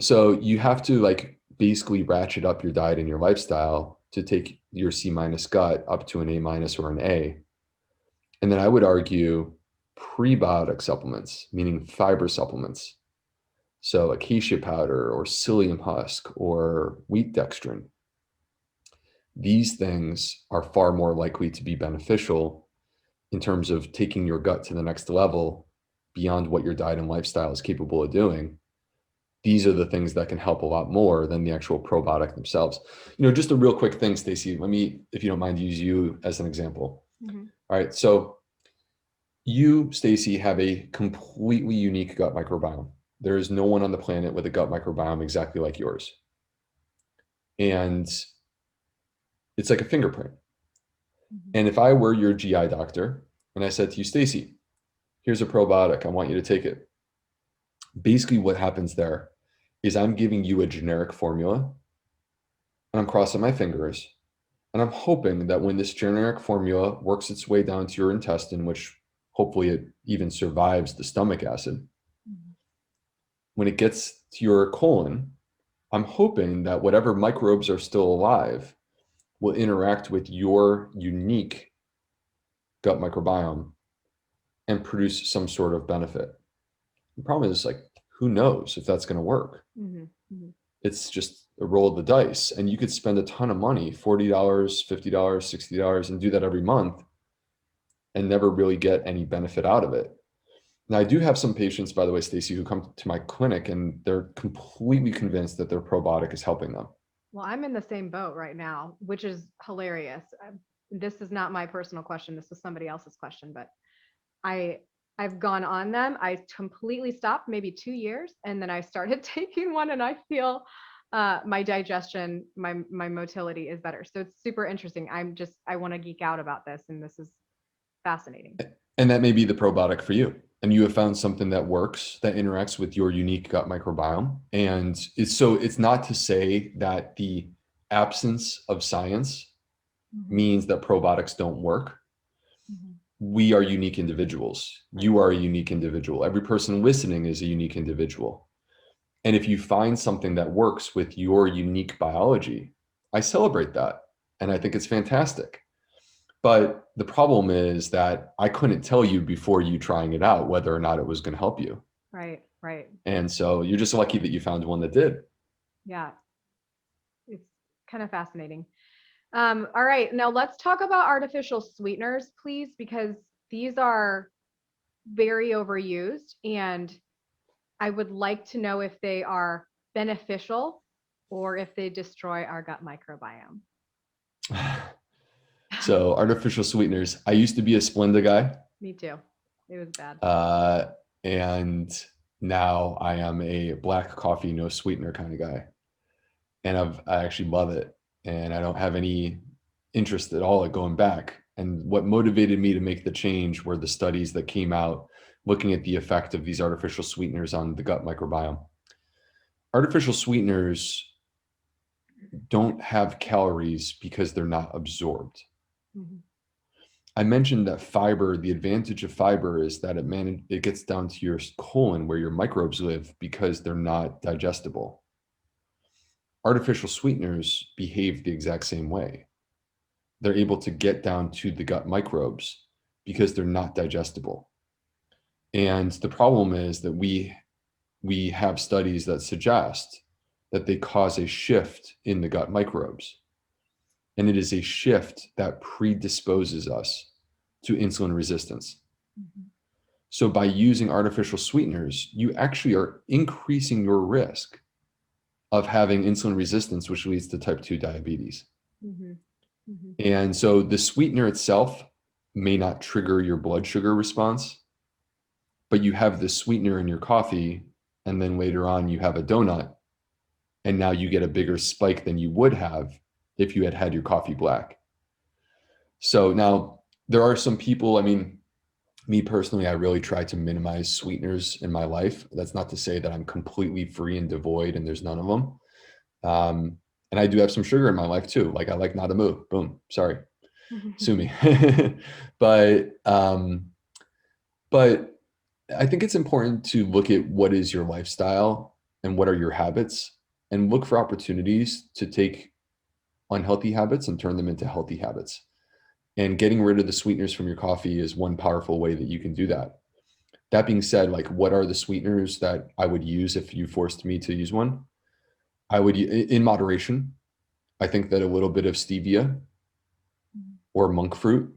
So you have to like basically ratchet up your diet and your lifestyle to take your C- gut up to an A- or an A. And then I would argue prebiotic supplements, meaning fiber supplements. So acacia powder or psyllium husk or wheat dextrin. These things are far more likely to be beneficial in terms of taking your gut to the next level beyond what your diet and lifestyle is capable of doing. These are the things that can help a lot more than the actual probiotic themselves. Just a real quick thing, Stacey, let me, if you don't mind, use you as an example. All right. So you, Stacey, have a completely unique gut microbiome. There is no one on the planet with a gut microbiome exactly like yours. And it's like a fingerprint. And if I were your GI doctor and I said to you, Stacey, here's a probiotic, I want you to take it. Basically what happens there is I'm giving you a generic formula and I'm crossing my fingers and I'm hoping that when this generic formula works its way down to your intestine, which hopefully it even survives the stomach acid, when it gets to your colon, I'm hoping that whatever microbes are still alive will interact with your unique gut microbiome and produce some sort of benefit. The problem is, like, who knows if that's going to work? It's just a roll of the dice. And you could spend a ton of money, $40, $50, $60, and do that every month and never really get any benefit out of it. Now, I do have some patients, by the way, Stacey, who come to my clinic and they're completely convinced that their probiotic is helping them. Well, I'm in the same boat right now, which is hilarious. This is not my personal question. This was somebody else's question, but I've gone on them. I completely stopped maybe 2 years, and then I started taking one, and I feel my digestion, my motility is better. So it's super interesting. I want to geek out about this, and this is fascinating. And that may be the probiotic for you. And you have found something that works, that interacts with your unique gut microbiome. And it's not to say that the absence of science means that probiotics don't work. We are unique individuals. You are a unique individual. Every person listening is a unique individual. And if you find something that works with your unique biology, I celebrate that. And I think it's fantastic. But the problem is that I couldn't tell you before you trying it out whether or not it was going to help you. Right. And so you're just lucky that you found one that did. Yeah. It's kind of fascinating. All right. Now let's talk about artificial sweeteners, please, because these are very overused, and I would like to know if they are beneficial or if they destroy our gut microbiome. So artificial sweeteners. I used to be a Splenda guy. Me too. It was bad. And now I am a black coffee, no sweetener kind of guy. And I actually love it. And I don't have any interest at all at going back. And what motivated me to make the change were the studies that came out looking at the effect of these artificial sweeteners on the gut microbiome. Artificial sweeteners don't have calories because they're not absorbed. I mentioned that fiber, the advantage of fiber is that it gets down to your colon where your microbes live because they're not digestible. Artificial sweeteners behave the exact same way. They're able to get down to the gut microbes because they're not digestible. And the problem is that we have studies that suggest that they cause a shift in the gut microbes. And it is a shift that predisposes us to insulin resistance. So by using artificial sweeteners, you actually are increasing your risk of having insulin resistance, which leads to type 2 diabetes. And so the sweetener itself may not trigger your blood sugar response, but you have the sweetener in your coffee, and then later on you have a donut, and now you get a bigger spike than you would have if you had had your coffee black. So now there are some people, I mean, me personally, I really try to minimize sweeteners in my life. That's not to say that I'm completely free and devoid and there's none of them. And I do have some sugar in my life too. Like I like Nadamu, boom, sorry. Sue me. But but I think it's important to look at what is your lifestyle and what are your habits, and look for opportunities to take unhealthy habits and turn them into healthy habits. And getting rid of the sweeteners from your coffee is one powerful way that you can do that. That being said, like, what are the sweeteners that I would use if you forced me to use one? I would, in moderation. I think that a little bit of stevia or monk fruit.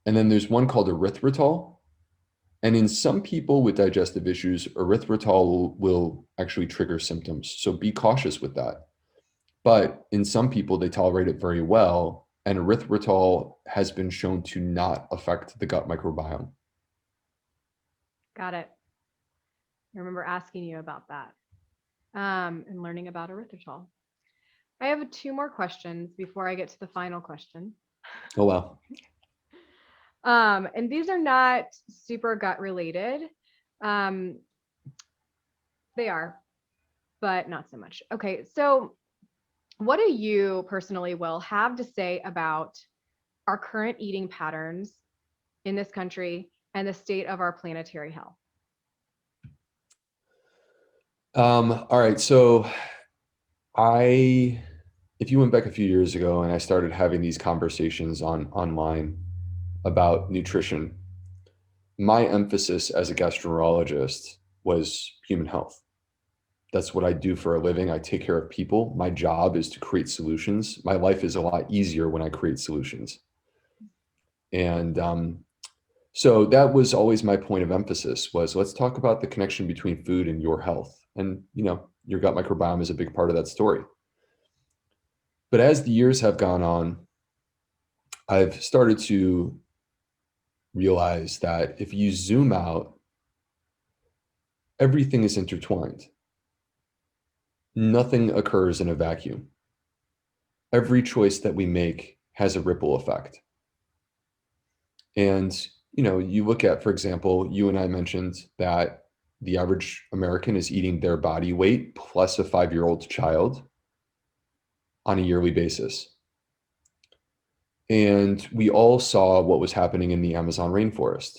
And then there's one called erythritol. And in some people with digestive issues, erythritol will actually trigger symptoms. So be cautious with that. But in some people, they tolerate it very well. And erythritol has been shown to not affect the gut microbiome. Got it. I remember asking you about that and learning about erythritol. I have 2 more questions before I get to the final question. Oh, wow. And these are not super gut related. They are, but not so much. Okay. So what do you personally, Will, have to say about our current eating patterns in this country and the state of our planetary health? All right. So if you went back a few years ago and I started having these conversations online about nutrition, my emphasis as a gastroenterologist was human health. That's what I do for a living. I take care of people. My job is to create solutions. My life is a lot easier when I create solutions. And so that was always my point of emphasis, was let's talk about the connection between food and your health. And, your gut microbiome is a big part of that story. But as the years have gone on, I've started to realize that if you zoom out, everything is intertwined. Nothing occurs in a vacuum. Every choice that we make has a ripple effect. And, you look at, for example, you and I mentioned that the average American is eating their body weight plus a 5-year-old child on a yearly basis. And we all saw what was happening in the Amazon rainforest.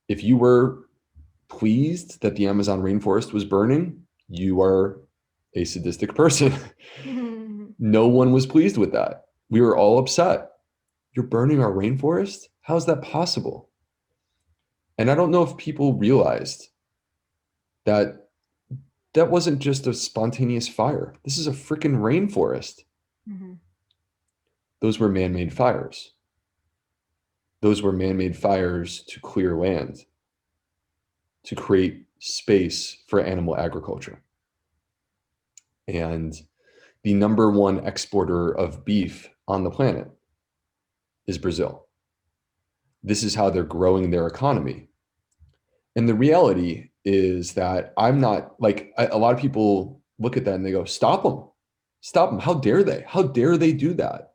If you were pleased that the Amazon rainforest was burning, you are a sadistic person. No one was pleased with that. We were all upset. You're burning our rainforest? How is that possible? And I don't know if people realized that that wasn't just a spontaneous fire. This is a freaking rainforest. Mm-hmm. Those were man-made fires. Those were man-made fires to clear land, to create space for animal agriculture. And the number one exporter of beef on the planet is Brazil. This is how they're growing their economy. And the reality is that I'm not like, a lot of people look at that and they go, stop them. How dare they? How dare they do that?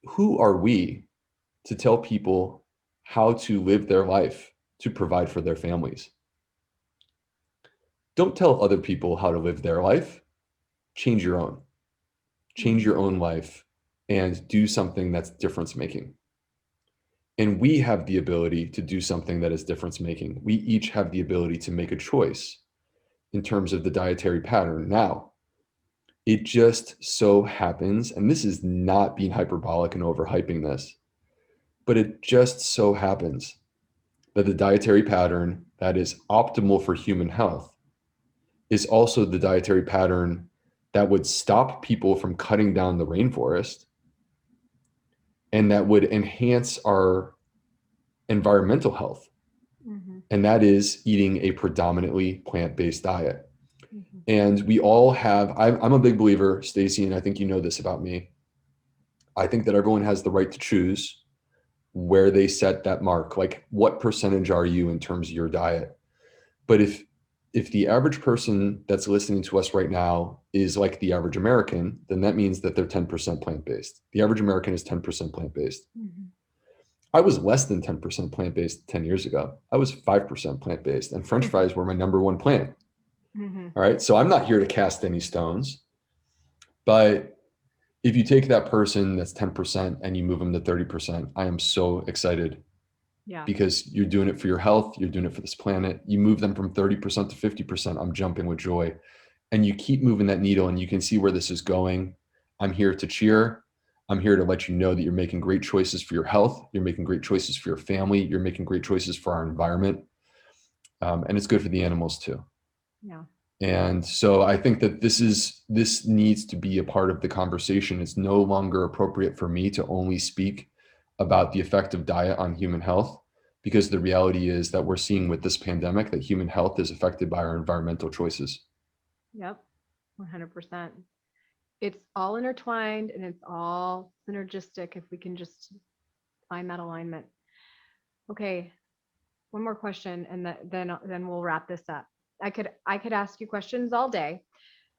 Who are we to tell people how to live their life to provide for their families? Don't tell other people how to live their life. Change your own. Change your own life and do something that's difference making. And we have the ability to do something that is difference making. We each have the ability to make a choice in terms of the dietary pattern. Now, it just so happens, and this is not being hyperbolic and overhyping this, but it just so happens that the dietary pattern that is optimal for human health is also the dietary pattern that would stop people from cutting down the rainforest and that would enhance our environmental health. Mm-hmm. And that is eating a predominantly plant-based diet. Mm-hmm. And we all have, I'm a big believer, Stacey, and I think you know this about me. I think that everyone has the right to choose where they set that mark. Like, what percentage are you in terms of your diet? But if the average person that's listening to us right now is like the average American, then that means that they're 10% plant-based. The average American is 10% plant-based. Mm-hmm. I was less than 10% plant-based 10 years ago. I was 5% plant-based, and French fries were my number one plant. Mm-hmm. All right. So I'm not here to cast any stones, but if you take that person that's 10% and you move them to 30%, I am so excited. Yeah. Because you're doing it for your health, you're doing it for this planet. You move them from 30% to 50%, I'm jumping with joy. And you keep moving that needle and you can see where this is going. I'm here to cheer. I'm here to let you know that you're making great choices for your health. You're making great choices for your family. You're making great choices for our environment. And it's good for the animals too. Yeah. And so I think that this needs to be a part of the conversation. It's no longer appropriate for me to only speak about the effect of diet on human health, because the reality is that we're seeing with this pandemic that human health is affected by our environmental choices. Yep. 100%. It's all intertwined and it's all synergistic if we can just find that alignment. Okay. One more question and then we'll wrap this up. I could ask you questions all day.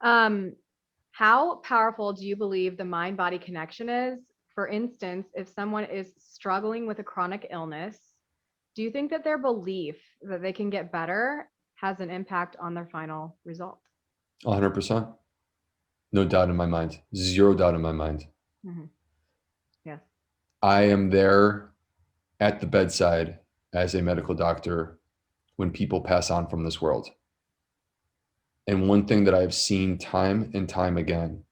How powerful do you believe the mind-body connection is? For instance, if someone is struggling with a chronic illness, do you think that their belief that they can get better has an impact on their final result? 100%. No doubt in my mind. Zero doubt in my mind. Mm-hmm. Yes. I am there at the bedside as a medical doctor when people pass on from this world. And one thing that I've seen time and time again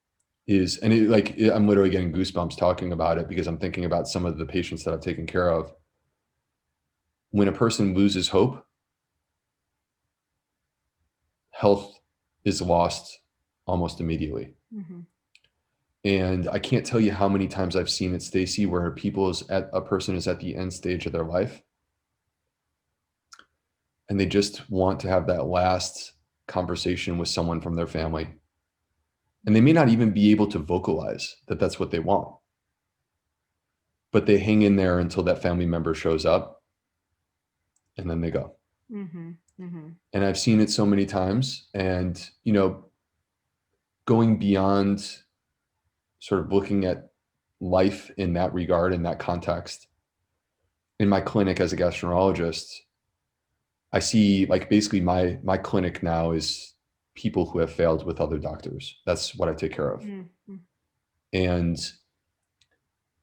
is, and I'm literally getting goosebumps talking about it because I'm thinking about some of the patients that I've taken care of. When a person loses hope, health is lost almost immediately. Mm-hmm. And I can't tell you how many times I've seen it, Stacey, where a person is at the end stage of their life and they just want to have that last conversation with someone from their family. And they may not even be able to vocalize that that's what they want, but they hang in there until that family member shows up and then they go. Mm-hmm. Mm-hmm. And I've seen it so many times. And, going beyond sort of looking at life in that regard, in that context, in my clinic as a gastroenterologist, I see basically my clinic now is people who have failed with other doctors. That's what I take care of. Mm-hmm. And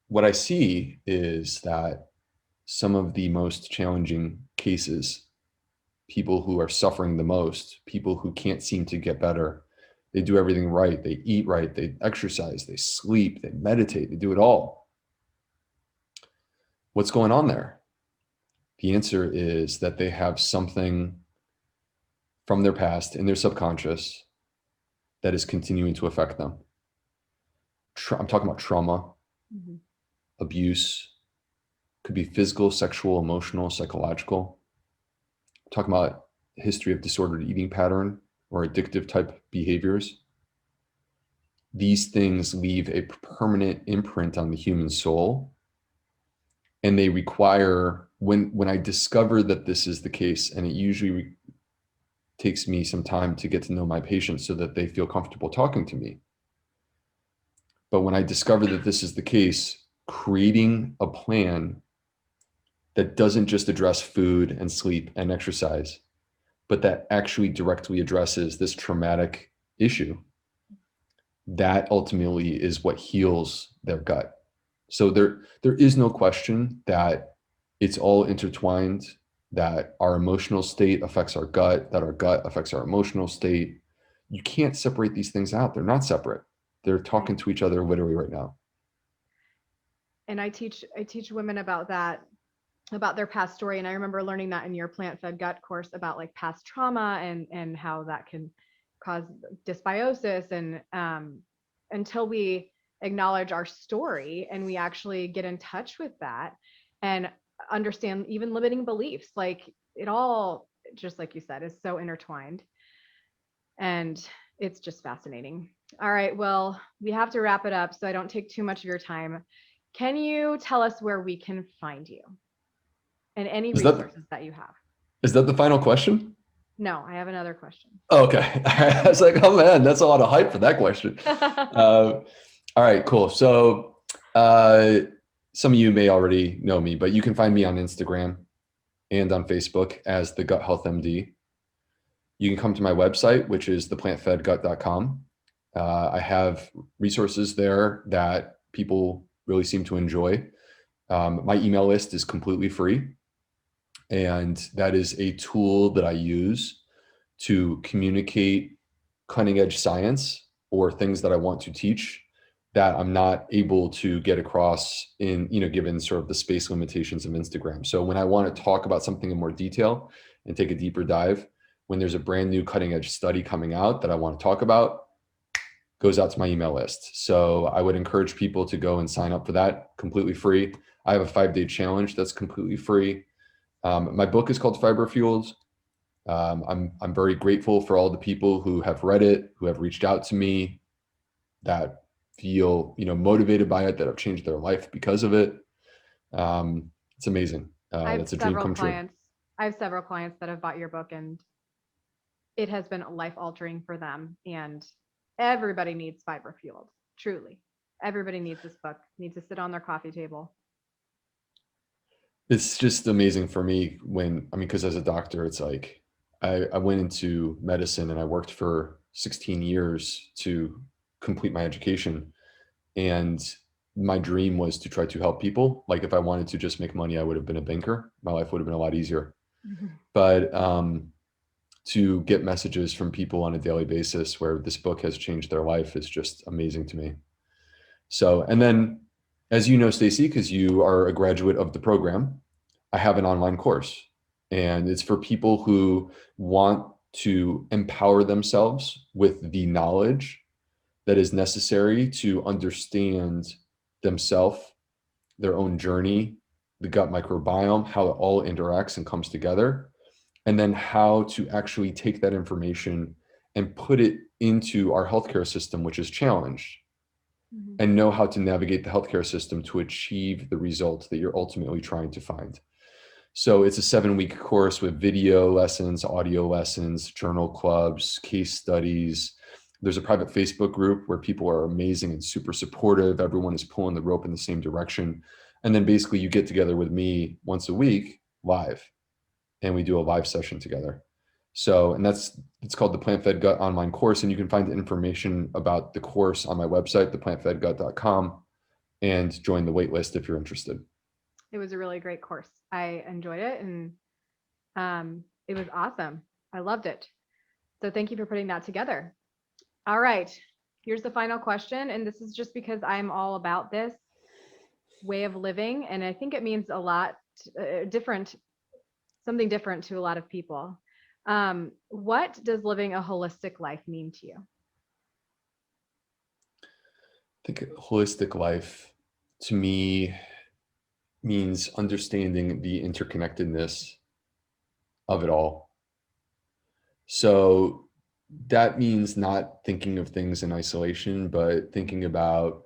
what I see is that some of the most challenging cases, people who are suffering the most, people who can't seem to get better, they do everything right. They eat right. They exercise. They sleep. They meditate. They do it all. What's going on there? The answer is that they have something from their past in their subconscious that is continuing to affect them. I'm talking about trauma, Mm-hmm. abuse, could be physical, sexual, emotional, psychological. I'm talking about history of disordered eating pattern or addictive type behaviors. These things leave a permanent imprint on the human soul. And they require, when I discover that this is the case, and it usually takes me some time to get to know my patients so that they feel comfortable talking to me. But when I discover that this is the case, creating a plan that doesn't just address food and sleep and exercise, but that actually directly addresses this traumatic issue, that ultimately is what heals their gut. So there is no question that it's all intertwined, that our emotional state affects our gut, that our gut affects our emotional state. You can't separate these things out. They're not separate. They're talking to each other literally right now. And I teach women about that, about their past story. And I remember learning that in your plant-fed gut course about past trauma and how that can cause dysbiosis. And until we acknowledge our story and we actually get in touch with that and understand even limiting beliefs, it all, just like you said, is so intertwined. And it's just fascinating. All right, well, we have to wrap it up so I don't take too much of your time. Can you tell us where we can find you and any resources that you have? Is that the final question? No, I have another question. Okay. I was like, oh man, that's a lot of hype for that question. All right, cool. So some of you may already know me, but you can find me on Instagram and on Facebook as the Gut Health MD. You can come to my website, which is theplantfedgut.com. I have resources there that people really seem to enjoy. My email list is completely free, and that is a tool that I use to communicate cutting edge science or things that I want to teach that I'm not able to get across in, given sort of the space limitations of Instagram. So when I want to talk about something in more detail and take a deeper dive, when there's a brand new cutting edge study coming out that I want to talk about, goes out to my email list. So I would encourage people to go and sign up for that, completely free. I have a 5-day challenge that's completely free. My book is called Fiber Fueled. I'm very grateful for all the people who have read it, who have reached out to me, that feel motivated by it, that have changed their life because of it. It's amazing. That's a dream come true. I have several clients that have bought your book, and it has been life altering for them. And everybody needs Fiber Fueled. Truly, everybody needs this book. Needs to sit on their coffee table. It's just amazing for me because as a doctor, it's like I went into medicine and I worked for 16 years to complete my education. And my dream was to try to help people. Like if I wanted to just make money, I would have been a banker. My life would have been a lot easier. Mm-hmm. But to get messages from people on a daily basis where this book has changed their life is just amazing to me. So, and then as you know, Stacey, because you are a graduate of the program, I have an online course, and it's for people who want to empower themselves with the knowledge that is necessary to understand themselves, their own journey, the gut microbiome, how it all interacts and comes together, and then how to actually take that information and put it into our healthcare system, which is challenged, and know how to navigate the healthcare system to achieve the results that you're ultimately trying to find. So it's a 7-week course with video lessons, audio lessons, journal clubs, case studies. There's a private Facebook group where people are amazing and super supportive. Everyone is pulling the rope in the same direction. And then basically you get together with me once a week live, and we do a live session together. So, and it's called the Plant Fed Gut online course. And you can find information about the course on my website, theplantfedgut.com, and join the wait list if you're interested. It was a really great course. I enjoyed it, and it was awesome. I loved it. So thank you for putting that together. All right, here's the final question. And this is just because I'm all about this way of living. And I think it means a lot something different to a lot of people. What does living a holistic life mean to you? I think holistic life to me means understanding the interconnectedness of it all. So that means not thinking of things in isolation, but thinking about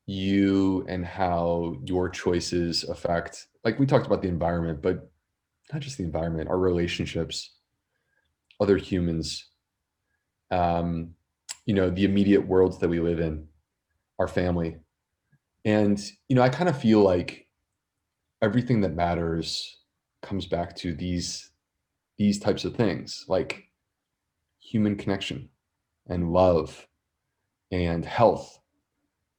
you and how your choices affect, like we talked about the environment, but not just the environment, our relationships, other humans, the immediate worlds that we live in, our family. And, I kind of feel like everything that matters comes back to these types of things, like human connection and love and health.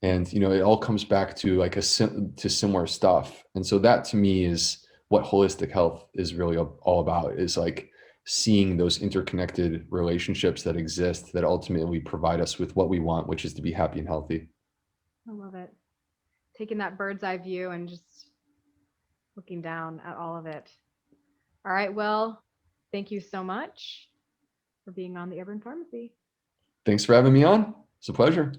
And, it all comes back to like to similar stuff. And so that to me is what holistic health is really all about, is like seeing those interconnected relationships that exist that ultimately provide us with what we want, which is to be happy and healthy. I love it. Taking that bird's eye view and just looking down at all of it. All right. Well, thank you so much for being on the Urban Pharmacy. Thanks for having me on. It's a pleasure.